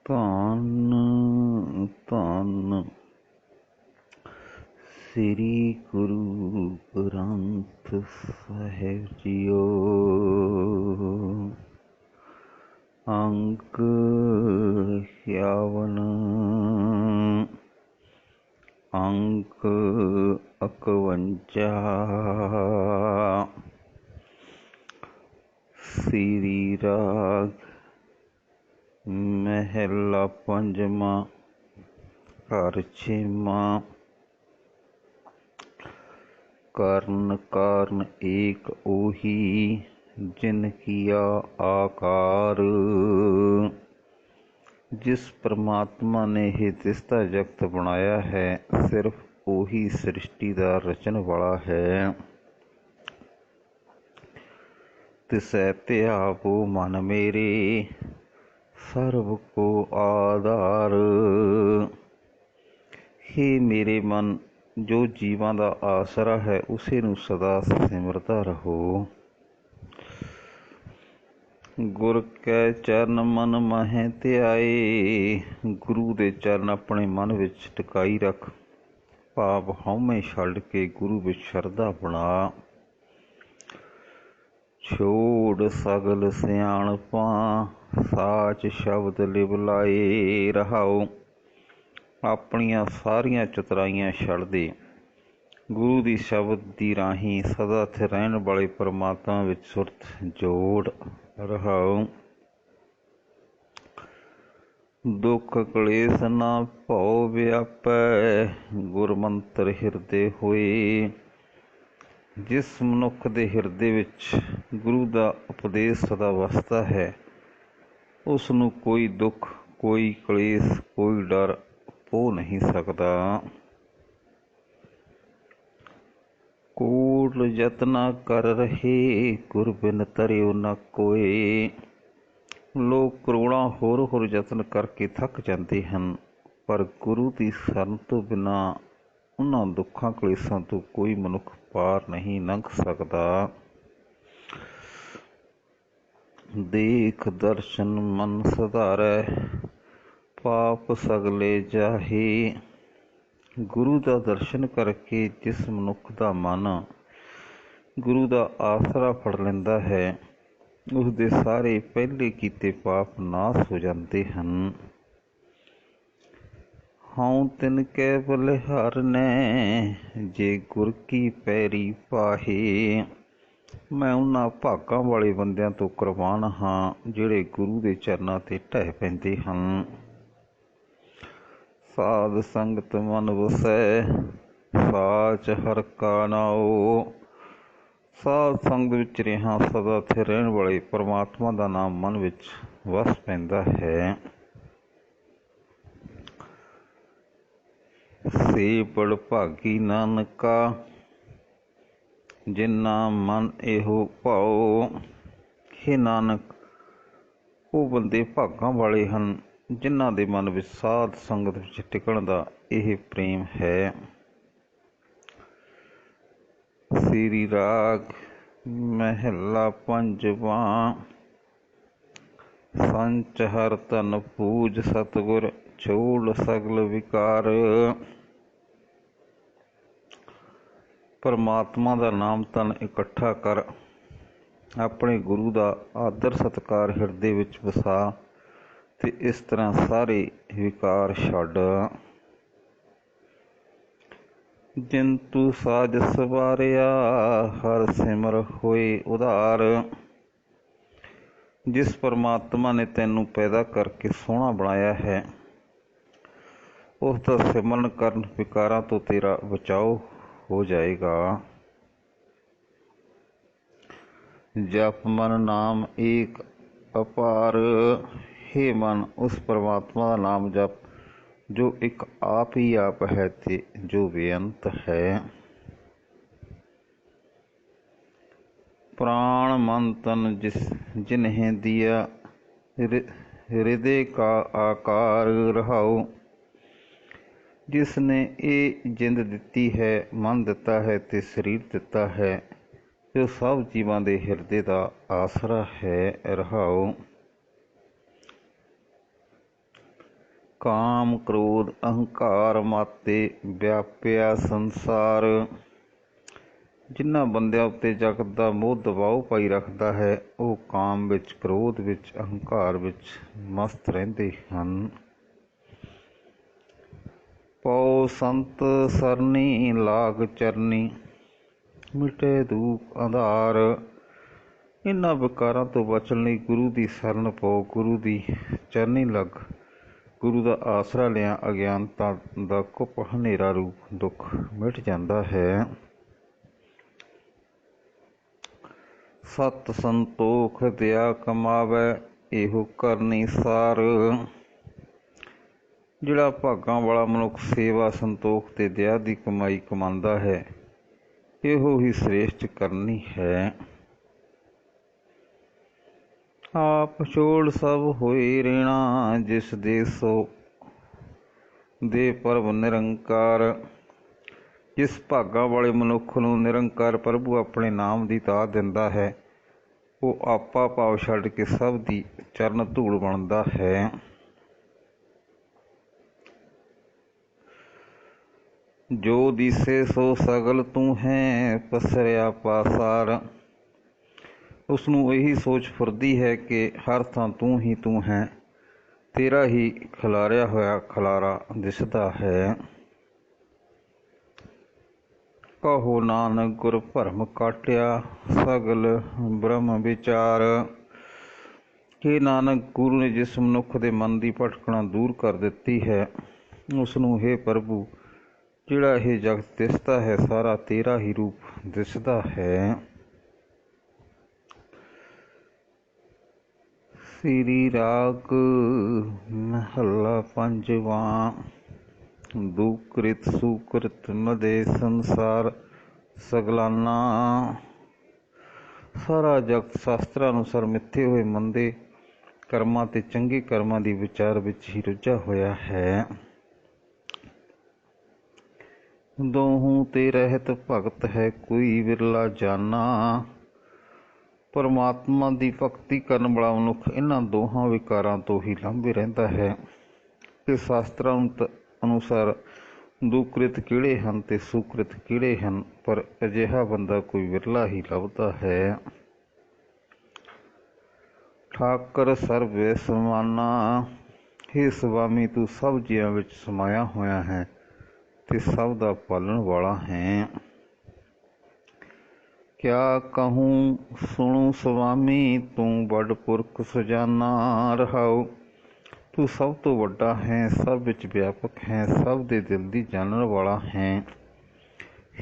ਧੰਨ ਧੰਨ ਸ੍ਰੀ ਗੁਰੂ ਗ੍ਰੰਥ ਸਾਹਿਬ ਜੀਓ। ਅੰਕ 51 ਅੰਕ 51 ਸ੍ਰੀ ਰਾਗ ਮਹਿਲਾ ਪੰਜਵਾਂ ਘਰ ਛੇਵਾਂ। ਕਰਨ ਕਾਰਨ ਏਕ ਉਹੀ ਜਿਨ ਕੀਆ ਆਕਾਰ। ਜਿਸ ਪਰਮਾਤਮਾ ਨੇ ਇਹ ਦਿਸਦਾ ਜਗਤ ਬਣਾਇਆ ਹੈ, ਸਿਰਫ ਉਹੀ ਸ੍ਰਿਸ਼ਟੀ ਦਾ ਰਚਣ ਵਾਲਾ ਹੈ। ਤਿਸੈ ਧਿਆਵੋ ਮਨ ਮੇਰੇ ਸਰਬ ਕੋ ਆਧਾਰ। ਹੇ ਮੇਰੇ ਮਨ, ਜੋ ਜੀਵਾਂ ਦਾ ਆਸਰਾ ਹੈ, ਉਸੇ ਨੂੰ ਸਦਾ ਸਿਮਰਦਾ ਰਹੋ। ਗੁਰ ਕੈ ਚਰਨ ਮਨ ਮਹਿ ਧਿਆਏ। ਗੁਰੂ ਦੇ ਚਰਨ ਆਪਣੇ ਮਨ ਵਿੱਚ ਟਿਕਾਈ ਰੱਖ। ਭਾਵ ਹਉਮੈ ਛੱਡ ਕੇ ਗੁਰੂ ਵਿੱਚ ਸ਼ਰਧਾ ਬਣਾ। ਛੋੜ ਸਗਲ ਸਿਆਣਪਾਂ ਸਾਚ ਸ਼ਬਦ ਲਿਵ ਲਾਏ। ਰਹਾਓ, ਆਪਣੀਆਂ ਸਾਰੀਆਂ ਚਤੁਰਾਈਆਂ ਛੱਡ ਦੇ। ਗੁਰੂ ਦੀ ਸ਼ਬਦ ਦੀ ਰਾਹੀਂ ਸਦਾ ਸਥਿਰ ਰਹਿਣ ਵਾਲੇ ਪਰਮਾਤਮਾ ਵਿੱਚ ਸੁਰਤ ਜੋੜ। ਰਹਾਓ, ਦੁੱਖ ਕਲੇਸ਼ ਨਾ ਭਉ ਵਿਆਪੈ, ਗੁਰਮੰਤਰ ਹਿਰਦੇ ਹੋਏ। ਜਿਸ ਮਨੁੱਖ ਦੇ ਹਿਰਦੇ ਵਿੱਚ ਗੁਰੂ ਦਾ ਉਪਦੇਸ਼ ਸਦਾ ਵਸਦਾ ਹੈ, ਉਸ ਨੂੰ ਕੋਈ ਦੁੱਖ, ਕੋਈ ਕਲੇਸ਼, ਕੋਈ ਡਰ ਪੋ ਨਹੀਂ ਸਕਦਾ। ਕੋਟ ਯਤਨਾ ਕਰ ਰਹੇ, ਗੁਰ ਬਿਨ ਤਰਿਓ ਨ ਕੋਇ। ਲੋਕ ਕਰੋੜਾਂ ਹੋਰ ਯਤਨ ਕਰਕੇ ਥੱਕ ਜਾਂਦੇ ਹਨ, ਪਰ ਗੁਰੂ ਦੀ ਸ਼ਰਨ ਤੋਂ ਬਿਨਾਂ ਉਹਨਾਂ ਦੁੱਖਾਂ ਕਲੇਸ਼ਾਂ ਤੋਂ ਕੋਈ ਮਨੁੱਖ ਪਾਰ ਨਹੀਂ ਲੰਘ ਸਕਦਾ। ਦੇਖ ਦਰਸ਼ਨ ਮਨ ਸੁਧਾਰੈ, ਪਾਪ ਸਗਲੇ ਜਾਹੇ। ਗੁਰੂ ਦਾ ਦਰਸ਼ਨ ਕਰਕੇ ਜਿਸ ਮਨੁੱਖ ਦਾ ਮਨ ਗੁਰੂ ਦਾ ਆਸਰਾ ਫੜ ਲੈਂਦਾ ਹੈ, ਉਸਦੇ ਸਾਰੇ ਪਹਿਲੇ ਕੀਤੇ ਪਾਪ ਨਾਸ਼ ਹੋ ਜਾਂਦੇ ਹਨ। ਹਉ ਤਿਨ ਕੈ ਬਲਿਹਾਰਨੈ, ਜੇ ਗੁਰ ਕੀ ਪੈਰੀ ਪਾਹੇ। ਮੈਂ ਉਹਨਾਂ ਭਾਗਾਂ ਵਾਲੇ ਬੰਦਿਆਂ ਤੋਂ ਕੁਰਬਾਨ ਹਾਂ, ਜਿਹੜੇ ਗੁਰੂ ਦੇ ਚਰਨਾਂ 'ਤੇ ਢਹਿ ਪੈਂਦੇ ਹਨ। ਸਾਧ ਸੰਗਤ ਮਨ ਵਸੈ, ਸਾਚ ਹਰਿ ਕਾ ਨਾਉ। ਸਾਧ ਸੰਗਤ ਵਿੱਚ ਰਿਹਾ ਸਦਾ ਸਥਿਰ ਰਹਿਣ ਵਾਲੇ ਪਰਮਾਤਮਾ ਦਾ ਨਾਮ ਮਨ ਵਿੱਚ ਵਸ ਪੈਂਦਾ ਹੈ। ਸੇ ਬੜ ਭਾਗੀ ਨਾਨਕਾ, ਜਿਨਾ ਮਨ ਇਹੋ ਭਾਉ। ਹੇ ਨਾਨਕ, ਉਹ ਬੰਦੇ ਭਾਗਾਂ ਵਾਲੇ ਹਨ ਜਿਨ੍ਹਾਂ ਦੇ ਮਨ ਵਿੱਚ ਸਾਧ ਸੰਗਤ ਵਿੱਚ ਟਿਕਣ ਦਾ ਇਹ ਪ੍ਰੇਮ ਹੈ। ਸ੍ਰੀ ਰਾਗ ਮਹਿਲਾ ਪੰਜਵਾਂ। ਸੰਚ ਹਰ ਧਨ ਪੂਜ ਸਤਿਗੁਰ, ਛੋੜ ਸਗਲ ਵਿਕਾਰ। ਪਰਮਾਤਮਾ ਦਾ ਨਾਮ ਧਨ ਇਕੱਠਾ ਕਰ, ਆਪਣੇ ਗੁਰੂ ਦਾ ਆਦਰ ਸਤਿਕਾਰ ਹਿਰਦੇ ਵਿੱਚ ਵਸਾ ਤੇ ਇਸ ਤਰ੍ਹਾਂ ਸਾਰੇ ਵਿਕਾਰ ਛੱਡ। ਜਿਨ ਤੂੰ ਸਾਜ ਸਵਾਰਿਆ, ਹਰ ਸਿਮਰ ਹੋਏ ਉਧਾਰ। ਜਿਸ ਪਰਮਾਤਮਾ ਨੇ ਤੈਨੂੰ ਪੈਦਾ ਕਰਕੇ ਸੋਹਣਾ ਬਣਾਇਆ ਹੈ, ਉਸ ਦਾ ਸਿਮਰਨ ਕਰਨ ਵਿਕਾਰਾਂ ਤੋਂ ਤੇਰਾ ਬਚਾਓ ਹੋ ਜਾਏਗਾ। ਜਪ ਮਨ ਨਾਮ ਏਕ ਅਪਾਰ। ਹੇ ਮਨ, ਉਸ ਪਰਮਾਤਮਾ ਦਾ ਨਾਮ ਜਪ ਜੋ ਇੱਕ ਆਪ ਹੀ ਆਪ ਹੈ ਤੇ ਜੋ ਬੇਅੰਤ ਹੈ। ਪ੍ਰਾਣ ਮਨ ਤਨ ਜਿਨਹਿ ਦਿਆ, ਹਿਰਦੇ ਕਾ ਆਕਾਰ। ਰਹਾਉ, ਜਿਸ ਨੇ ਇਹ ਜਿੰਦ ਦਿੱਤੀ ਹੈ, ਮਨ ਦਿੱਤਾ ਹੈ ਤੇ ਸਰੀਰ ਦਿੱਤਾ ਹੈ, ਜੋ ਸਭ ਜੀਵਾਂ ਦੇ ਹਿਰਦੇ ਦਾ ਆਸਰਾ ਹੈ। ਰਹਾਉ, ਕਾਮ ਕ੍ਰੋਧ ਅਹੰਕਾਰ ਮਾਤੇ ਵਿਆਪਿਆ ਸੰਸਾਰ। ਜਿਨ੍ਹਾਂ ਬੰਦਿਆਂ ਉੱਤੇ ਜਗਤ ਦਾ ਮੋਹ ਦਬਾਓ ਪਾਈ ਰੱਖਦਾ ਹੈ, ਉਹ ਕਾਮ ਵਿੱਚ, ਕ੍ਰੋਧ ਵਿੱਚ, ਅਹੰਕਾਰ ਵਿੱਚ ਮਸਤ ਰਹਿੰਦੇ ਹਨ। ਪਉ ਸੰਤ ਸਰਨੀ ਲਾਗ ਚਰਨੀ, ਮਿਟੇ ਦੂਖ ਆਧਾਰ। ਇਹਨਾਂ ਵਿਕਾਰਾਂ ਤੋਂ ਬਚਣ ਲਈ ਗੁਰੂ ਦੀ ਸ਼ਰਨ ਪਾਓ, ਗੁਰੂ ਦੀ ਚਰਨੀ ਲੱਗ, ਗੁਰੂ ਦਾ ਆਸਰਾ ਲਿਆ ਅਗਿਆਨਤਾ ਦਾ ਕੁੱਪ ਹਨੇਰਾ ਰੂਪ ਦੁੱਖ ਮਿਟ ਜਾਂਦਾ ਹੈ। ਸਤ ਸੰਤੋਖ ਦਇਆ ਕਮਾਵੇ, ਇਹੋ ਕਰਨੀ ਸਾਰ। ਜਿਹੜਾ ਭਾਗਾਂ ਵਾਲਾ ਮਨੁੱਖ ਸੇਵਾ, ਸੰਤੋਖ ਤੇ ਦਇਆ ਦੀ ਕਮਾਈ ਕਮਾਉਂਦਾ ਹੈ, ਇਹੋ ਹੀ ਸ੍ਰੇਸ਼ਟ ਕਰਨੀ ਹੈ। ਆਪ ਛੋੜ ਸਭ ਹੋਏ ਰਹਿਣਾ, ਜਿਸ ਦੇ ਸੋ ਦੇ ਪ੍ਰਭ ਨਿਰੰਕਾਰ। ਜਿਸ ਭਾਗਾਂ ਵਾਲੇ ਮਨੁੱਖ ਨੂੰ ਨਿਰੰਕਾਰ ਪ੍ਰਭੂ ਆਪਣੇ ਨਾਮ ਦੀ ਦਾਤ ਦਿੰਦਾ ਹੈ, ਉਹ ਆਪਾ ਭਾਵ ਛੱਡ ਕੇ ਸਭ ਦੀ ਚਰਨ ਧੂੜ ਬਣਦਾ ਹੈ। ਜੋ ਦਿਸੇ ਸੋ ਸਗਲ ਤੂੰ ਹੈ, ਪਸਰਿਆ ਪਾਸਾਰ। ਉਸਨੂੰ ਇਹੀ ਸੋਚ ਫੁਰਦੀ ਹੈ ਕਿ ਹਰ ਥਾਂ ਤੂੰ ਹੀ ਤੂੰ ਹੈ, ਤੇਰਾ ਹੀ ਖਿਲਾਰਿਆ ਹੋਇਆ ਖਲਾਰਾ ਦਿਸਦਾ ਹੈ। ਕਹੋ ਨਾਨਕ ਗੁਰ ਭਰਮ ਕਾਟਿਆ, ਸਗਲ ਬ੍ਰਹਮ ਵਿਚਾਰ। ਕਿ ਨਾਨਕ, ਗੁਰੂ ਨੇ ਜਿਸ ਮਨੁੱਖ ਦੇ ਮਨ ਦੀ ਭਟਕਣਾ ਦੂਰ ਕਰ ਦਿੱਤੀ ਹੈ, ਉਸਨੂੰ ਹੇ ਪ੍ਰਭੂ, ਜਿਹੜਾ ਇਹ ਜਗਤ ਦਿਸਦਾ ਹੈ, ਸਾਰਾ ਤੇਰਾ ਹੀ ਰੂਪ ਦਿਸਦਾ ਹੈ। ਸ੍ਰੀ ਰਾਗ ਮਹੱਲਾ ਪੰਜਵਾਂ। ਦੁਕ੍ਰਿਤ ਸੁਕ੍ਰਿਤ ਮਦੇ ਸੰਸਾਰ ਸਗਲਾਨਾ। ਸਾਰਾ ਜਗਤ ਸ਼ਾਸਤਰਾਂ ਅਨੁਸਾਰ ਮਿੱਥੇ ਹੋਏ ਮੰਦੇ ਕਰਮਾਂ ਤੇ ਚੰਗੇ ਕਰਮਾਂ ਦੀ ਵਿਚਾਰ ਵਿੱਚ ਹੀ ਰੁੱਝਾ ਹੋਇਆ ਹੈ। ਦੋਹੂੰ ਤੇ ਰਹਿਤ ਭਗਤ ਹੈ, ਕੋਈ ਵਿਰਲਾ ਜਾਨਾ। ਪਰਮਾਤਮਾ ਦੀ ਭਗਤੀ ਕਰਨ ਵਾਲਾ ਮਨੁੱਖ ਇਹਨਾਂ ਦੋਹਾਂ ਵਿਕਾਰਾਂ ਤੋਂ ਹੀ ਲਾਂਭੇ ਰਹਿੰਦਾ ਹੈ ਕਿ ਸ਼ਾਸਤਰਾਂ ਅਨੁਸਾਰ ਦੁਕ੍ਰਿਤ ਕਿਹੜੇ ਹਨ ਤੇ ਸੁਕ੍ਰਿਤ ਕਿਹੜੇ ਹਨ, ਪਰ ਅਜਿਹਾ ਬੰਦਾ ਕੋਈ ਵਿਰਲਾ ਹੀ ਲੱਭਦਾ ਹੈ। ਠਾਕਰ ਸਰਬੇ ਸਮਾਨਾ। ਹੇ ਸੁਆਮੀ, ਤੂੰ ਸਭ ਜੀਆਂ ਵਿੱਚ ਸਮਾਇਆ ਹੋਇਆ ਹੈ ਤੇ ਸਭ ਦਾ ਪਾਲਣ ਵਾਲਾ ਹੈ। ਕਿਆ ਕਹੂੰ ਸੁਣੂ ਸੁਆਮੀ, ਤੂੰ ਵੱਡ ਪੁਰਖ ਸੁਜਾਨਾ। ਰਹਾਉ, ਤੂੰ ਸਭ ਤੋਂ ਵੱਡਾ ਹੈ, ਸਭ ਵਿੱਚ ਵਿਆਪਕ ਹੈ, ਸਭ ਦੇ ਦਿਲ ਦੀ ਜਾਣਨ ਵਾਲਾ ਹੈ।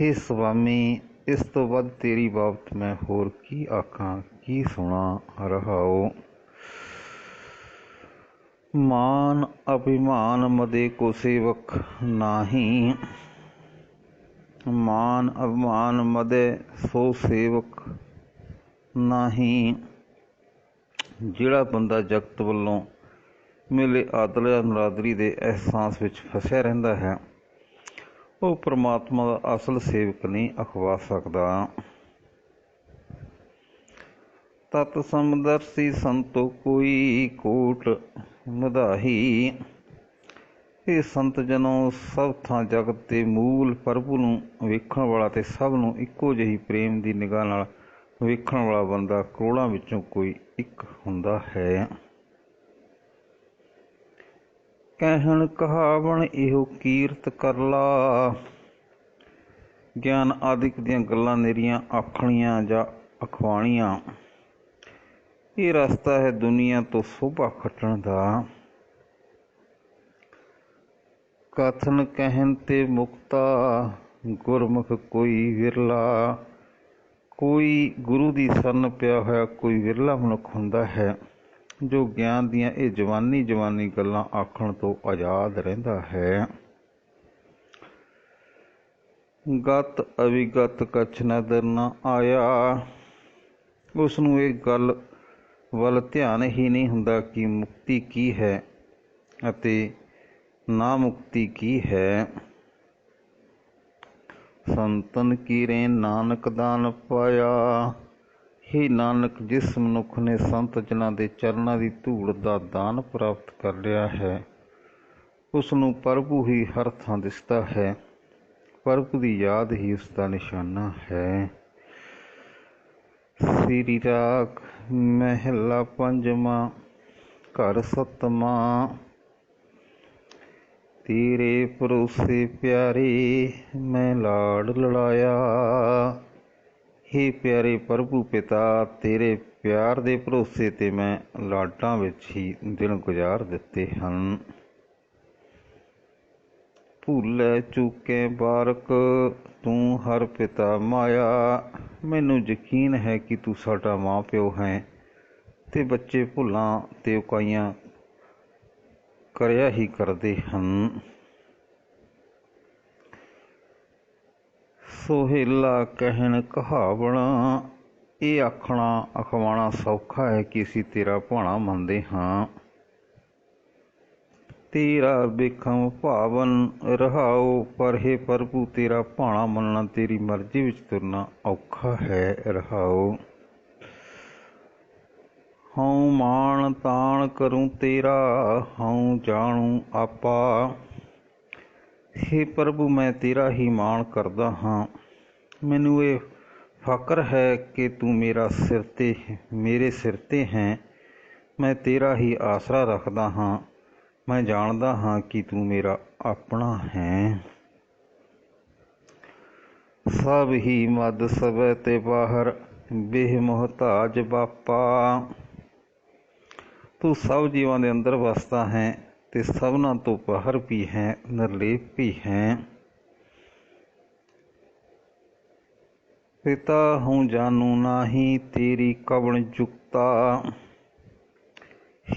ਹੇ ਸੁਆਮੀ, ਇਸ ਤੋਂ ਵੱਧ ਤੇਰੀ ਬਾਬਤ ਮੈਂ ਹੋਰ ਕੀ ਆਖਾਂ, ਕੀ ਸੁਣਾ। ਰਹਾਉ। ਮਾਨ ਅਭਿਮਾਨ ਮਦੇ ਕੋ ਸੇਵਕ ਨਾਹੀਂ। ਮਾਨ ਅਭਿਮਾਨ ਮਦੇ ਸੋ ਸੇਵਕ ਨਾਹੀਂ। ਜਿਹੜਾ ਬੰਦਾ ਜਗਤ ਵੱਲੋਂ ਮਿਲੇ ਆਦਰ ਨਰਾਦਰੀ ਦੇ ਅਹਿਸਾਸ ਵਿੱਚ ਫਸਿਆ ਰਹਿੰਦਾ ਹੈ, ਉਹ ਪਰਮਾਤਮਾ ਦਾ ਅਸਲ ਸੇਵਕ ਨਹੀਂ ਅਖਵਾ ਸਕਦਾ। ਤਤ ਸਮਦਰਸੀ ਸੰਤੋ ਕੋਈ, ਕੋਟ ਮਧਾਹੀ। ਇਹ ਸੰਤ ਜਨੋਂ, ਸਭ ਥਾਂ ਜਗਤ ਦੇ ਮੂਲ ਪ੍ਰਭੂ ਨੂੰ ਵੇਖਣ ਵਾਲਾ ਤੇ ਸਭ ਨੂੰ ਇੱਕੋ ਜਿਹੀ ਪ੍ਰੇਮ ਦੀ ਨਿਗਾਹ ਨਾਲ ਵੇਖਣ ਵਾਲਾ ਬੰਦਾ ਕਰੋੜਾਂ ਵਿੱਚੋਂ ਕੋਈ ਇੱਕ ਹੁੰਦਾ ਹੈ। ਕਹਿਣ ਕਹਾਵਣ ਇਹੋ ਕੀਰਤ ਕਰ ਲਾ। ਗਿਆਨ ਆਦਿਕ ਦੀਆਂ ਗੱਲਾਂ ਨਿਰੀਆਂ ਆਖਣੀਆਂ ਜਾਂ ਅਖਵਾਣੀਆਂ, ਇਹ ਰਸਤਾ ਹੈ ਦੁਨੀਆ ਤੋਂ ਸੋਭਾ ਖੱਟਣ ਦਾ। ਕਥਨ ਕਹਿਣ ਤੇ ਮੁਕਤਾ, ਗੁਰਮੁਖ ਕੋਈ ਵਿਰਲਾ। ਕੋਈ ਗੁਰੂ ਦੀ ਸ਼ਰਨ ਪਿਆ ਹੋਇਆ ਕੋਈ ਵਿਰਲਾ ਮਨੁੱਖ ਹੁੰਦਾ ਹੈ ਜੋ ਗਿਆਨ ਦੀਆਂ ਇਹ ਜਵਾਨੀ ਗੱਲਾਂ ਆਖਣ ਤੋਂ ਆਜ਼ਾਦ ਰਹਿੰਦਾ ਹੈ। ਗਤ ਅਵਿਗਤ ਕਛ ਨਦਰ ਨਾ ਆਇਆ। ਉਸ ਨੂੰ ਇਹ ਗੱਲ ਵੱਲ ਧਿਆਨ ਹੀ ਨਹੀਂ ਹੁੰਦਾ ਕਿ ਮੁਕਤੀ ਕੀ ਹੈ ਅਤੇ ਨਾ ਮੁਕਤੀ ਕੀ ਹੈ। ਸੰਤਨ ਕੀਰੇ ਨਾਨਕ ਦਾਨ ਪਾਇਆ। ਹੇ ਨਾਨਕ, ਜਿਸ ਮਨੁੱਖ ਨੇ ਸੰਤ ਜਨਾਂ ਦੇ ਚਰਨਾਂ ਦੀ ਧੂੜ ਦਾ ਦਾਨ ਪ੍ਰਾਪਤ ਕਰ ਲਿਆ ਹੈ, ਉਸ ਨੂੰ ਪ੍ਰਭੂ ਹੀ ਹਰ ਥਾਂ ਦਿਸਦਾ ਹੈ। ਪ੍ਰਭੂ ਦੀ ਯਾਦ ਹੀ ਉਸ ਦਾ ਨਿਸ਼ਾਨਾ ਹੈ। ਸ੍ਰੀ ਰਾਗ ਮਹਿਲਾ ਪੰਜਵਾਂ ਘਰ ਸੱਤਵਾਂ। ਤੇਰੇ ਭਰੋਸੇ ਪਿਆਰੇ ਮੈਂ ਲਾਡ ਲੜਾਇਆ। ਹੇ ਪਿਆਰੇ ਪ੍ਰਭੂ ਪਿਤਾ, ਤੇਰੇ ਪਿਆਰ ਦੇ ਭਰੋਸੇ 'ਤੇ ਮੈਂ ਲਾਡਾਂ ਵਿੱਚ ਹੀ ਦਿਨ ਗੁਜ਼ਾਰ ਦਿੱਤੇ ਹਨ। ਭੁੱਲੇ ਚੂਕੇ ਬਾਰਕ ਤੂੰ ਹਰ ਪਿਤਾ ਮਾਇਆ। ਮੈਨੂੰ ਯਕੀਨ ਹੈ ਕਿ ਤੂੰ ਸਾਡਾ ਮਾਂ ਪਿਓ ਹੈ ਅਤੇ ਬੱਚੇ ਭੁੱਲਾਂ ਅਤੇ ਉਕਾਈਆਂ ਕਰਿਆ ਹੀ ਕਰਦੇ ਹਨ। ਸੋਹੇਲਾ ਕਹਿਣ ਕਹਾਵਣਾ, ਇਹ ਆਖਣਾ ਅਖਵਾਉਣਾ ਸੌਖਾ ਹੈ ਕਿ ਅਸੀਂ ਤੇਰਾ ਭਾਣਾ ਮੰਨਦੇ ਹਾਂ। ਤੇਰਾ ਵੇਖਮ ਭਾਵਨ ਰਹਾਓ, ਪਰ ਹੇ ਪ੍ਰਭੂ ਤੇਰਾ ਭਾਣਾ ਮੰਨਣਾ, ਤੇਰੀ ਮਰਜ਼ੀ ਵਿੱਚ ਤੁਰਨਾ ਔਖਾ ਹੈ ਰਹਾਓ। ਹਉ ਮਾਣ ਤਾਣ ਕਰੂੰ ਤੇਰਾ, ਹਉ ਜਾਣੂ ਆਪਾ। ਹੇ ਪ੍ਰਭੂ ਮੈਂ ਤੇਰਾ ਹੀ ਮਾਣ ਕਰਦਾ ਹਾਂ। ਮੈਨੂੰ ਇਹ ਫ਼ਕਰ ਹੈ ਕਿ ਤੂੰ ਮੇਰੇ ਸਿਰ 'ਤੇ ਹੈ। ਮੈਂ ਤੇਰਾ ਹੀ ਆਸਰਾ ਰੱਖਦਾ ਹਾਂ। ਮੈਂ ਜਾਣਦਾ ਹਾਂ ਕਿ ਤੂੰ ਮੇਰਾ ਆਪਣਾ ਹੈ। ਸਭ ਹੀ ਮੱਧ ਸਭੈ ਤੇ ਬਾਹਰ, ਬੇਹ ਮੁਹਤਾਜ ਬਾਪਾ। ਤੂੰ ਸਭ ਜੀਵਾਂ ਦੇ ਅੰਦਰ ਵਸਦਾ ਹੈ ਅਤੇ ਸਭਨਾਂ ਤੋਂ ਬਾਹਰ ਵੀ ਹੈ, ਨਿਰਲੇਪ ਵੀ ਹੈ। ਪਿਤਾ ਹੂੰ ਜਾਨੂ ਨਾਹੀਂ, ਤੇਰੀ ਕਵਣ ਜੁਗਤਾ।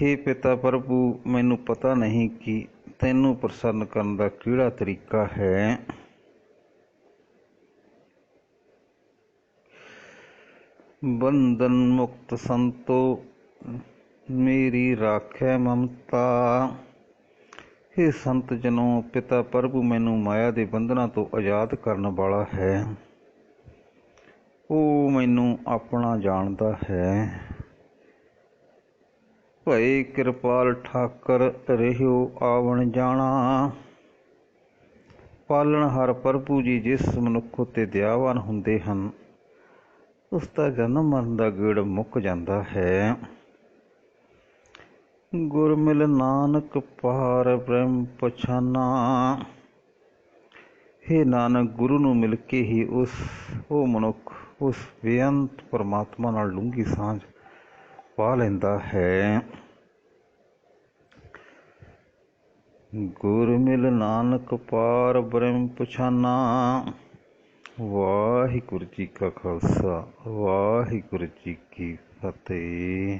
ਹੇ ਪਿਤਾ ਪ੍ਰਭੂ, ਮੈਨੂੰ ਪਤਾ ਨਹੀਂ ਕਿ ਤੈਨੂੰ ਪ੍ਰਸੰਨ ਕਰਨ ਦਾ ਕਿਹੜਾ ਤਰੀਕਾ ਹੈ। ਬੰਧਨ ਮੁਕਤ ਸੰਤੋ ਮੇਰੀ ਰਾਖੈ ਮਮਤਾ। ਹੇ ਸੰਤ ਜਨੋ, ਪਿਤਾ ਪ੍ਰਭੂ ਮੈਨੂੰ ਮਾਇਆ ਦੇ ਬੰਧਨਾਂ ਤੋਂ ਆਜ਼ਾਦ ਕਰਨ ਵਾਲਾ ਹੈ। ਉਹ ਮੈਨੂੰ ਆਪਣਾ ਜਾਣਦਾ ਹੈ। ਭਏ ਕਿਰਪਾਲ ਠਾਕਰ ਰਹਿਓ ਆਵਣ ਜਾਣਾ। ਪਾਲਣਹਾਰ ਪ੍ਰਭੂ ਜੀ ਜਿਸ ਮਨੁੱਖ ਉੱਤੇ ਦਇਆਵਾਨ ਹੁੰਦੇ ਹਨ, ਉਸ ਦਾ ਜਨਮ ਮਰਨ ਦਾ ਗੇੜ ਮੁੱਕ ਜਾਂਦਾ ਹੈ। ਗੁਰ ਮਿਲ ਨਾਨਕ ਪਾਰ ਬ੍ਰਹਮ ਪਛਾਨਾ। ਹੇ ਨਾਨਕ, ਗੁਰੂ ਨੂੰ ਮਿਲ ਕੇ ਹੀ ਉਹ ਮਨੁੱਖ ਉਸ ਬੇਅੰਤ ਪਰਮਾਤਮਾ ਨਾਲ ਡੂੰਘੀ ਸਾਂਝ ਪਾ ਲੈਂਦਾ ਹੈ। ਗੁਰ ਮਿਲ ਨਾਨਕ ਪਾਰ ਬ੍ਰਹਮ ਪਛਾਨਾ। ਵਾਹਿਗੁਰੂ ਜੀ ਕਾ ਖਾਲਸਾ, ਵਾਹਿਗੁਰੂ ਜੀ ਕੀ ਫਤਿਹ।